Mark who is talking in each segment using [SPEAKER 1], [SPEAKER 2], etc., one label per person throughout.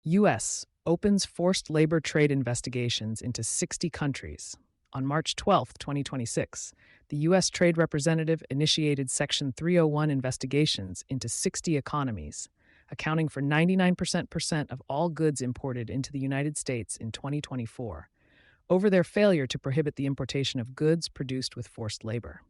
[SPEAKER 1] U.S. opens forced labor trade investigations into 60 countries. On March 12, 2026, the U.S. Trade Representative initiated Section 301 investigations into 60 economies, accounting for 99% of all goods imported into the United States in 2024, over their failure to prohibit the importation of goods produced with forced labor.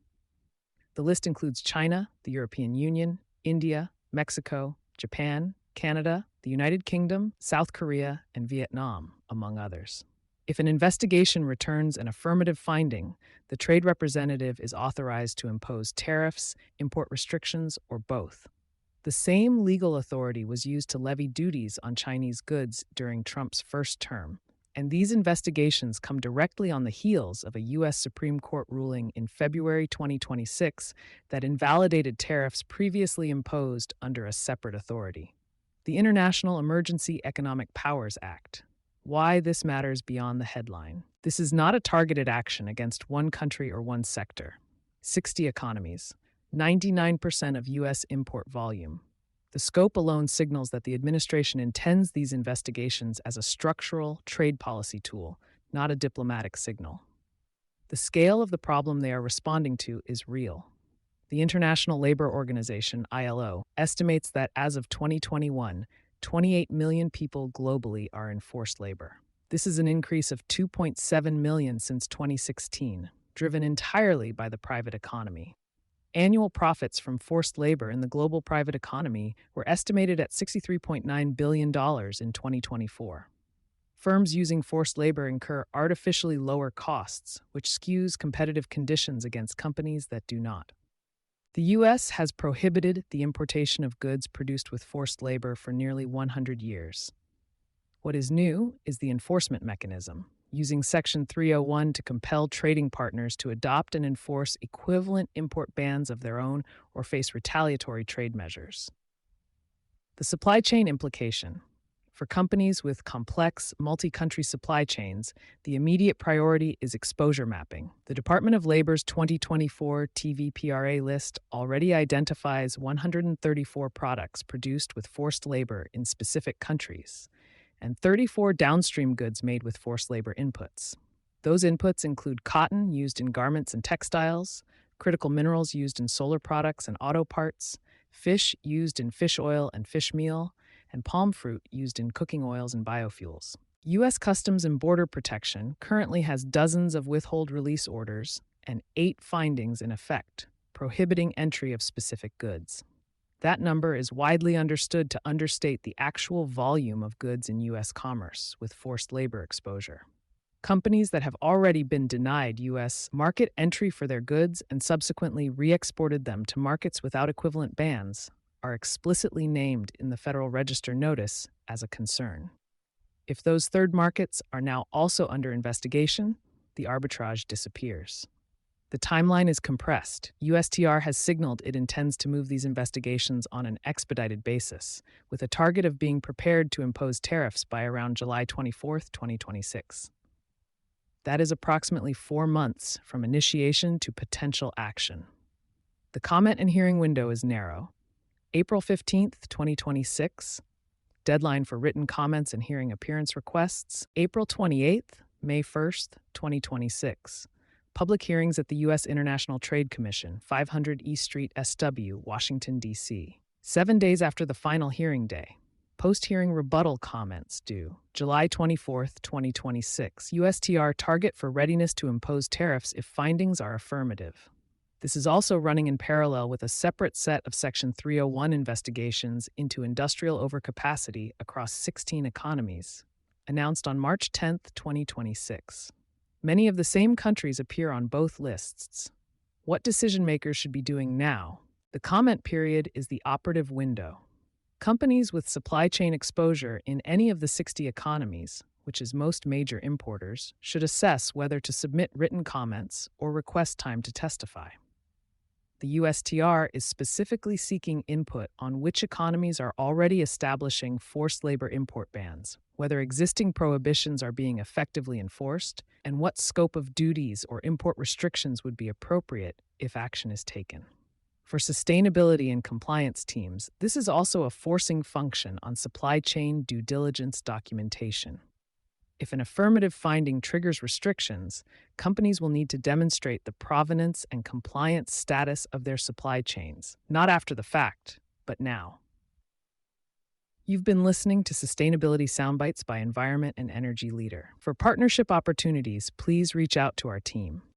[SPEAKER 1] The list includes China, the European Union, India, Mexico, Japan, Canada, the United Kingdom, South Korea, and Vietnam, among others. If an investigation returns an affirmative finding, the trade representative is authorized to impose tariffs, import restrictions, or both. The same legal authority was used to levy duties on Chinese goods during Trump's first term, and these investigations come directly on the heels of a U.S. Supreme Court ruling in February 2026 that invalidated tariffs previously imposed under a separate authority. The International Emergency Economic Powers Act. Why this matters beyond the headline. This is not a targeted action against one country or one sector. 60 economies, 99% of U.S. import volume. The scope alone signals that the administration intends these investigations as a structural trade policy tool, not a diplomatic signal. The scale of the problem they are responding to is real. The International Labor Organization, ILO, estimates that as of 2021, 28 million people globally are in forced labor. This is an increase of 2.7 million since 2016, driven entirely by the private economy. Annual profits from forced labor in the global private economy were estimated at $63.9 billion in 2024. Firms using forced labor incur artificially lower costs, which skews competitive conditions against companies that do not. The U.S. has prohibited the importation of goods produced with forced labor for nearly 100 years. What is new is the enforcement mechanism, using Section 301 to compel trading partners to adopt and enforce equivalent import bans of their own or face retaliatory trade measures. The supply chain implication. For companies with complex, multi-country supply chains, the immediate priority is exposure mapping. The Department of Labor's 2024 TVPRA list already identifies 134 products produced with forced labor in specific countries, and 34 downstream goods made with forced labor inputs. Those inputs include cotton used in garments and textiles, critical minerals used in solar products and auto parts, fish used in fish oil and fish meal, and palm fruit used in cooking oils and biofuels. U.S. Customs and Border Protection currently has dozens of withhold release orders and 8 findings in effect, prohibiting entry of specific goods. That number is widely understood to understate the actual volume of goods in U.S. commerce with forced labor exposure. Companies that have already been denied U.S. market entry for their goods and subsequently re-exported them to markets without equivalent bans are explicitly named in the Federal Register notice as a concern. If those third markets are now also under investigation, the arbitrage disappears. The timeline is compressed. USTR has signaled it intends to move these investigations on an expedited basis, with a target of being prepared to impose tariffs by around July 24, 2026. That is approximately 4 months from initiation to potential action. The comment and hearing window is narrow. April 15, 2026. Deadline for written comments and hearing appearance requests, April 28, May 1, 2026. Public hearings at the U.S. International Trade Commission, 500 East Street, SW, Washington, D.C. 7 days after the final hearing day. Post-hearing rebuttal comments due July 24, 2026. USTR target for readiness to impose tariffs if findings are affirmative. This is also running in parallel with a separate set of Section 301 investigations into industrial overcapacity across 16 economies, announced on March 10, 2026. Many of the same countries appear on both lists. What decision-makers should be doing now? The comment period is the operative window. Companies with supply chain exposure in any of the 60 economies, which is most major importers, should assess whether to submit written comments or request time to testify. The USTR is specifically seeking input on which economies are already establishing forced labor import bans, whether existing prohibitions are being effectively enforced, and what scope of duties or import restrictions would be appropriate if action is taken. For sustainability and compliance teams, this is also a forcing function on supply chain due diligence documentation. If an affirmative finding triggers restrictions, companies will need to demonstrate the provenance and compliance status of their supply chains, not after the fact, but now. You've been listening to Sustainability Soundbites by Environment and Energy Leader. For partnership opportunities, please reach out to our team.